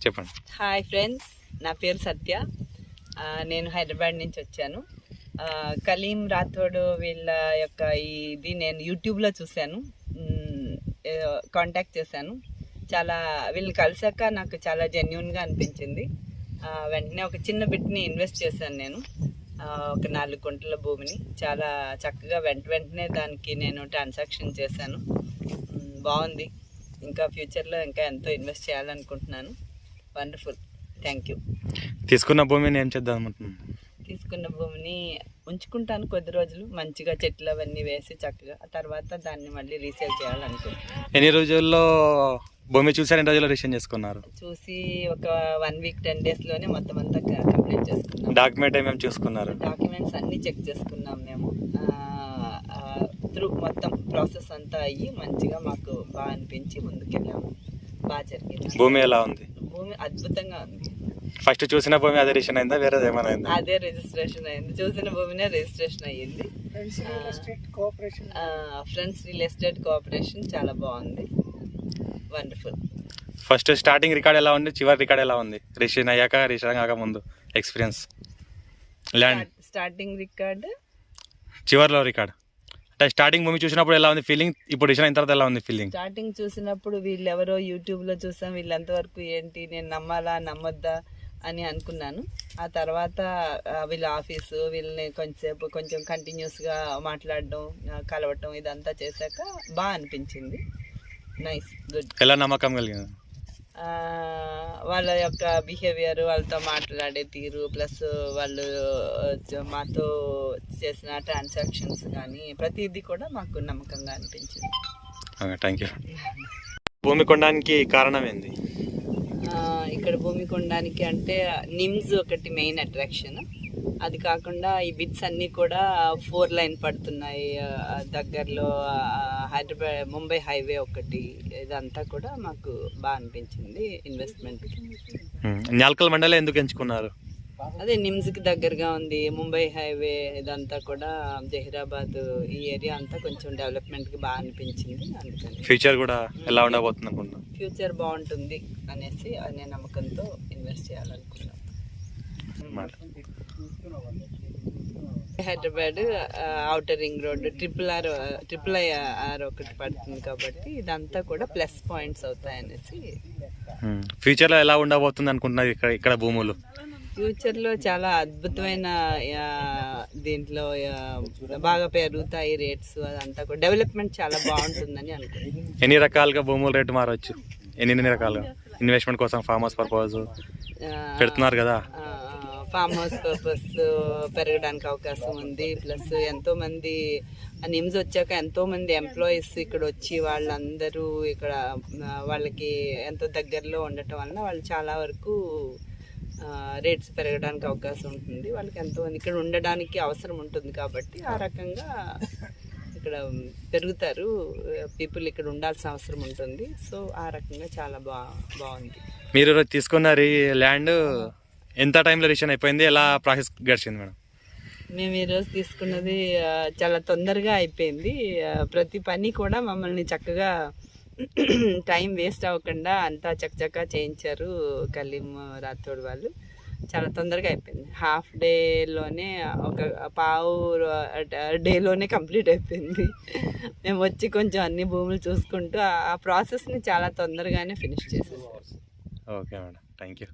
చెప్పండి. Hi friends, నా పేరు సత్య. నేను హైదరాబాద్ నుంచి వచ్చాను. కలీం రాథోడ్ వీళ్ళ యొక్క ఇది నేను యూట్యూబ్లో చూశాను, కాంటాక్ట్ చేశాను. చాలా వీళ్ళని కలిసాక నాకు చాలా జెన్యున్గా అనిపించింది. వెంటనే ఒక చిన్న బిట్ని ఇన్వెస్ట్ చేశాను నేను, ఒక 4 గుంటల భూమిని. చాలా చక్కగా వెంటనే దానికి నేను ట్రాన్సాక్షన్ చేశాను. బాగుంది. ఇంకా ఫ్యూచర్లో ఇంకా ఎంతో ఇన్వెస్ట్ చేయాలనుకుంటున్నాను. Wonderful, thank you. తీసుకున్న భూమిని ఏం చేద్దాం అనుకుంటున్నాను? తీసుకున్న భూమిని ఉంచుకుంటాను కొద్ది రోజులు, మంచిగా చెట్లు అవన్నీ వేసి చక్కగా. ఆ తర్వాత దాన్ని మళ్ళీ రీసేల్ చేయాలనుకుంటున్నాను. ఎన్ని రోజుల్లో భూమి చూసి ఎన్ని రోజుల్లో రిజిస్ట్రేషన్ చేసుకున్నారు? చూసి ఒక 1 వీక్ 10 డేస్లోనే మొత్తం అంతా కంప్లీట్ చేసుకున్నాం. డాక్యుమెంట్ ఏమేమి చూసుకున్నారు? డాక్యుమెంట్స్ అన్నీ చెక్ చేసుకున్నాం మేము. త్రూ మొత్తం ప్రాసెస్ అంతా అయ్యి మంచిగా మాకు బాగా అనిపించి ముందుకెళ్ళాము. బాగా జరిగింది. భూమి ఎలా ఉంది? భూమి అద్భుతంగా ఉంది. ఫస్ట్ చూసిన భూమి అదే రిజిస్ట్రేషన్ అయిందా, వేరే ఏమైనా అయిందా? అదే రిజిస్ట్రేషన్ అయింది. చూసిన భూమినే రిజిస్ట్రేషన్ అయ్యింది. ఫ్రెండ్స్ రియల్ ఎస్టేట్ కోఆపరేషన్ చాలా బాగుంది. వండర్ఫుల్. ఫస్ట్ స్టార్టింగ్ రికార్డ్ ఎలా ఉంది, చివరి రికార్డ్ ఎలా ఉంది? రిజిస్ట్రేషన్ అయ్యాక, రిజిస్ట్రేషన్ కాక ముందు ఎక్స్పీరియన్స్, ల్యాండ్ స్టార్టింగ్ రికార్డ్, చివరిలో రికార్డ్. అంటే స్టార్టింగ్ భూమి చూసినప్పుడు ఎలా ఉంది ఫీలింగ్, ఇప్పుడు రిజిస్ట్రేషన్ అయిన తర్వాత ఎలా ఉంది ఫీలింగ్? స్టార్టింగ్ చూసినప్పుడు వీళ్ళెవరో యూట్యూబ్లో చూసాం, వీళ్ళు ఎంతవరకు ఏంటి, నేను నమ్మాలా నమ్మొద్దా అని అనుకున్నాను. ఆ తర్వాత వీళ్ళ ఆఫీసు, వీళ్ళని కొంచెం కంటిన్యూస్గా మాట్లాడడం, కలవటం, ఇదంతా చేశాక బాగా అనిపించింది. Nice, good. ఎలా నమ్మకం కలిగింది? వాళ్ళ యొక్క బిహేవియర్, వాళ్ళతో మాట్లాడే తీరు, ప్లస్ వాళ్ళు మాతో చేసిన ట్రాన్సాక్షన్స్ కానీ ప్రతిదీ కూడా మాకు నమ్మకంగా అనిపించింది. Thank you. భూమి కొనడానికి కారణం ఏంది? ఇక్కడ భూమి కొనడానికి అంటే నిమ్స్ ఒకటి మెయిన్ అట్రాక్షన్. అది కాకుండా ఈ బిట్స్ అన్నీ కూడా 4 లైన్ పడుతున్నాయి దగ్గరలో. హైదరాబాద్ ముంబై హైవే ఒకటి, ఇదంతా కూడా మాకు బాగా అనిపించింది ఇన్వెస్ట్మెంట్. న్యాల్కల్ మండలం ఎందుకు ఎంచుకున్నారు? అదే నిమ్స్కి దగ్గరగా ఉంది, ముంబై హైవే, ఇదంతా కూడా జహీరాబాద్, ఈ ఏరియా అంతా కొంచెం డెవలప్మెంట్కి బాగా అనిపించింది. అందుకని ఫ్యూచర్ కూడా ఎలా ఉండబోతుంది అనుకుంటున్నాను? ఫ్యూచర్ బాగుంటుంది అనేసి అనే నమ్మకంతో ఇన్వెస్ట్ చేయాలనుకున్నాం. Hyderabad outer ring road, triple R ఒకటి పడుతుంది కాబట్టి ఇదంతా కూడా ప్లస్ పాయింట్స్ అవుతాయనేసి. ఫ్యూచర్లో ఎలా ఉండబోతుంది అనుకుంటున్నారు ఇక్కడ భూములు? ఫ్యూచర్లో చాలా అద్భుతమైన, దీంట్లో బాగా పెరుగుతాయి రేట్స్, అదంతా కూడా డెవలప్మెంట్ చాలా బాగుంటుందని అనుకుంటున్నాను. ఎన్ని రకాలుగా భూముల రేటు మారవచ్చు? ఎన్ని రకాలుగా ఇన్వెస్ట్మెంట్ కోసం ఫార్మ్ హౌస్ పర్పస్ పెడుతున్నారు కదా? ఫామ్ హౌస్ పర్పస్ పెరగడానికి అవకాశం ఉంది. ప్లస్ ఎంతోమంది నిమ్స్ వచ్చాక ఎంతోమంది ఎంప్లాయీస్ ఇక్కడ వచ్చి వాళ్ళందరూ ఇక్కడ వాళ్ళకి ఎంతో దగ్గరలో ఉండటం వలన వాళ్ళు చాలా వరకు రేట్స్ పెరగడానికి అవకాశం ఉంటుంది. వాళ్ళకి ఎంతోమంది ఇక్కడ ఉండడానికి అవసరం ఉంటుంది కాబట్టి ఆ రకంగా ఇక్కడ పెరుగుతారు. పీపుల్ ఇక్కడ ఉండాల్సిన అవసరం ఉంటుంది. సో ఆ రకంగా చాలా బాగుంది. మీరు తీసుకున్న ల్యాండ్ ఎంత టైంలో రిజిస్ట్రేషన్ అయిపోయింది, ఎలా ప్రాసెస్ గడిచింది మేడం? మేము ఈరోజు తీసుకున్నది చాలా తొందరగా అయిపోయింది. ప్రతి పని కూడా మమ్మల్ని చక్కగా టైం వేస్ట్ అవ్వకుండా అంతా చక్కగా చేయించారు కలీం రాథోడ్ వాళ్ళు. చాలా తొందరగా అయిపోయింది. హాఫ్ డేలోనే, ఒక పావు డేలోనే కంప్లీట్ అయిపోయింది. మేము వచ్చి కొంచెం అన్ని భూములు చూసుకుంటూ ఆ ప్రాసెస్ని చాలా తొందరగానే ఫినిష్ చేసేసాం. Okay madam, thank you.